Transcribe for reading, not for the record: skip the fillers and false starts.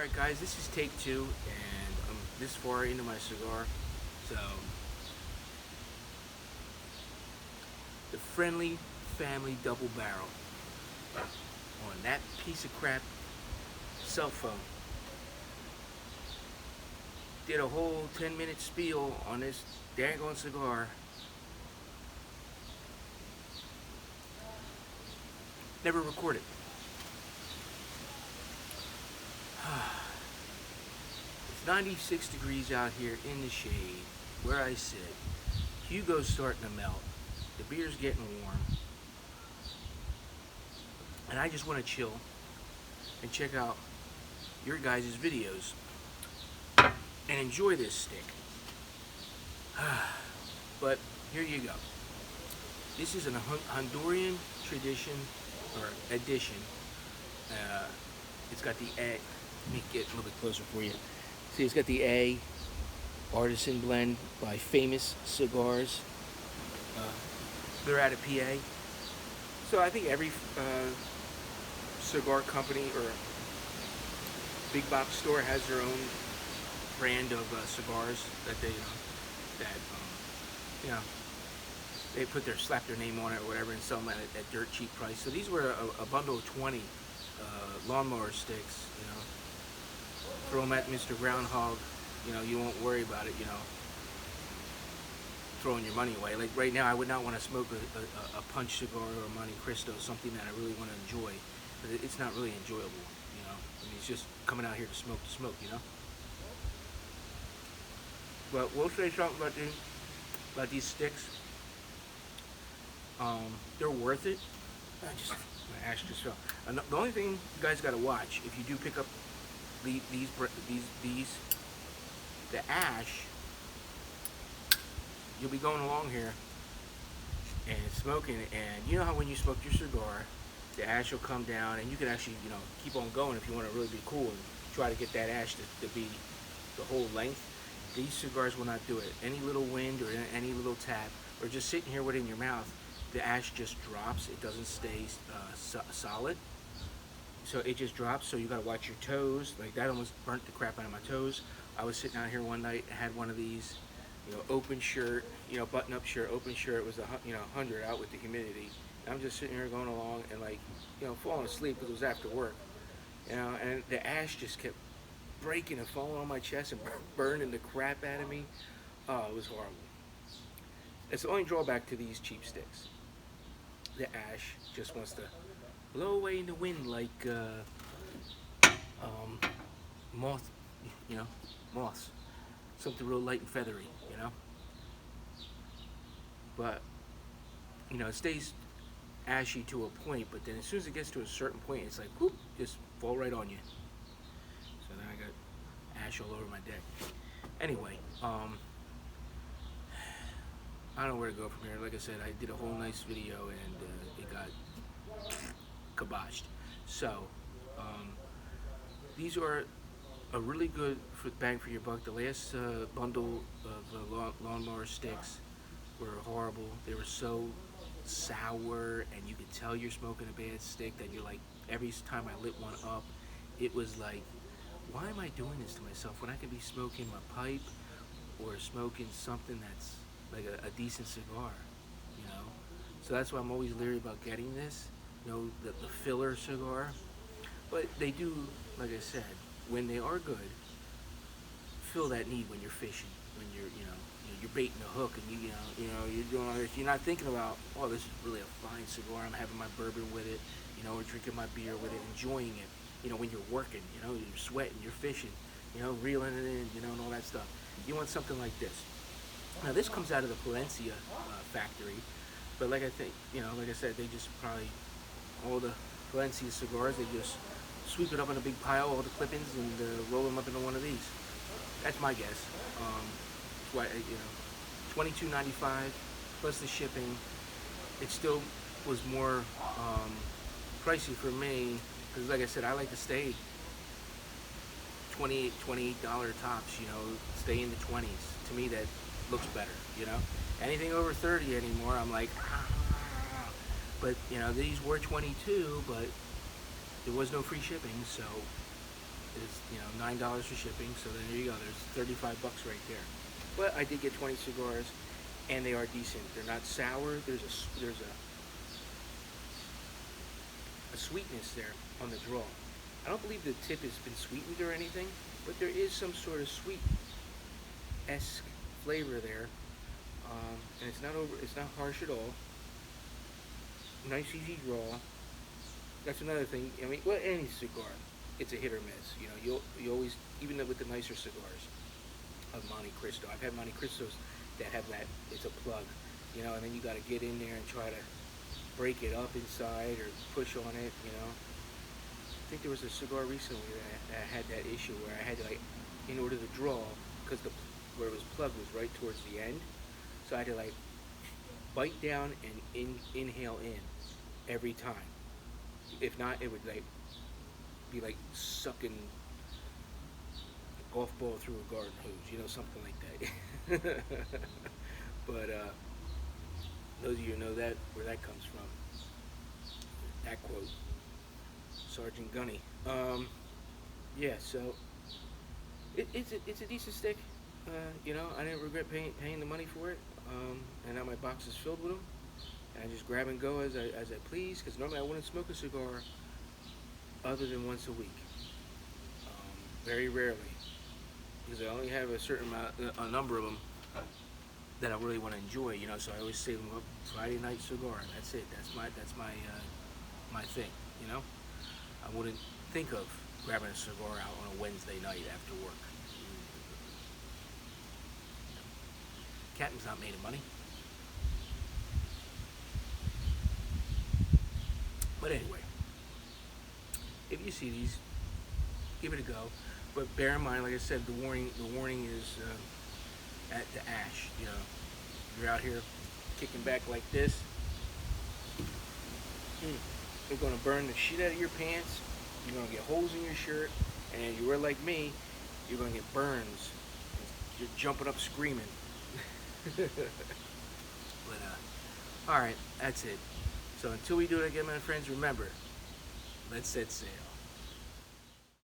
Alright guys, this is take two, and I'm this far into my cigar, so the Friendly Family Double Barrel on that piece of crap cell phone. Did a whole 10-minute spiel on this daggone cigar. Never recorded. It's 96 degrees out here in the shade where I sit. Hugo's starting to melt. The beer's getting warm. And I just want to chill and check out your guys' videos and enjoy this stick. But here you go. This is a Honduran tradition or edition. It's got the A. Let me get a little bit closer for you. See, it's got the A Artisan blend by Famous Cigars. They're out of PA. So I think every cigar company or big box store has their own brand of cigars that they they put slap their name on it or whatever and sell them at dirt cheap price. So these were a bundle of 20 lawnmower sticks. Throw them at Mr. Groundhog. You won't worry about it. Throwing your money away. Like right now, I would not want to smoke a Punch cigar or a Monte Cristo, something that I really want to enjoy. But it's not really enjoyable. I mean, it's just coming out here to smoke. But we'll say something about these sticks. They're worth it. My ash just fell. And the only thing you guys got to watch if you do pick up the ash, you'll be going along here and smoking, and you know how when you smoke your cigar, the ash will come down, and you can actually keep on going if you want to really be cool and try to get that ash to be the whole length. These cigars will not do it. Any little wind or any little tap, or just sitting here with it in your mouth, the ash just drops. It doesn't stay solid. So it just drops, so you gotta watch your toes. Like that almost burnt the crap out of my toes. I was sitting out here one night and had one of these, open shirt, button up shirt, open shirt. It was 100 out with the humidity. And I'm just sitting here going along and falling asleep because it was after work. And the ash just kept breaking and falling on my chest and burning the crap out of me. Oh, it was horrible. It's the only drawback to these cheap sticks. The ash just wants to blow away in the wind like moth, moths. Something real light and feathery, But, it stays ashy to a point, but then as soon as it gets to a certain point, it's like, whoop, just fall right on you. So then I got ash all over my deck. Anyway, I don't know where to go from here. Like I said, I did a whole nice video and it got kiboshed. So, these are a really good bang for your buck. The last bundle of lawnmower sticks were horrible. They were so sour, and you could tell you're smoking a bad stick. That you're like, every time I lit one up, it was like, why am I doing this to myself when I could be smoking my pipe or smoking something that's like a decent cigar, So that's why I'm always leery about getting this, the filler cigar. But they do, like I said, when they are good, fill that need when you're fishing, when you're baiting a hook, and you're doing all this. You're not thinking about, oh, this is really a fine cigar. I'm having my bourbon with it, or drinking my beer with it, enjoying it. When you're working, you're sweating, you're fishing, reeling it in, and all that stuff. You want something like this. Now this comes out of the Palencia factory, but like I said, they just probably, all the Palencia cigars, they just sweep it up in a big pile, all the clippings, and roll them up into one of these. That's my guess. Why, $22.95 plus the shipping. It still was more pricey for me because, like I said, I like to stay $28 tops. Stay in the 20s. To me, that looks better. Anything over 30 anymore, I'm like, ah. But these were 22, but there was no free shipping, so it's $9 for shipping. So then there you go. There's 35 bucks right there. But I did get 20 cigars, and they are decent. They're not sour. There's a sweetness there on the draw. I don't believe the tip has been sweetened or anything, but there is some sort of sweet-esque flavor there, and it's not over. It's not harsh at all. Nice, easy draw. That's another thing. I mean, well, any cigar, it's a hit or miss. You always, even with the nicer cigars of Monte Cristo. I've had Monte Cristos that have that. It's a plug, and then you got to get in there and try to break it up inside or push on it. I think there was a cigar recently that had that issue where I had to, in order to draw, because where it was plugged was right towards the end, so I had to bite down and inhale in every time. If not, it would be like sucking a golf ball through a garden hose, something like that. But those of you who know where that comes from, that quote, Sergeant Gunny. Yeah, so it's a decent stick. I didn't regret paying the money for it. And now my box is filled with them. And I just grab and go as I please, because normally I wouldn't smoke a cigar other than once a week. Very rarely, because I only have a certain a number of them that I really want to enjoy. So I always save them up. Friday night cigar. That's it. That's my thing. I wouldn't think of grabbing a cigar out on a Wednesday night after work. Captain's not made of money. But anyway, if you see these, give it a go. But bear in mind, like I said, the warning is at the ash. You're out here kicking back like this. They're gonna burn the shit out of your pants. You're gonna get holes in your shirt, and if you were like me, you're gonna get burns. You're jumping up screaming. But all right, that's it. So until we do it again, my friends, remember, let's set sail.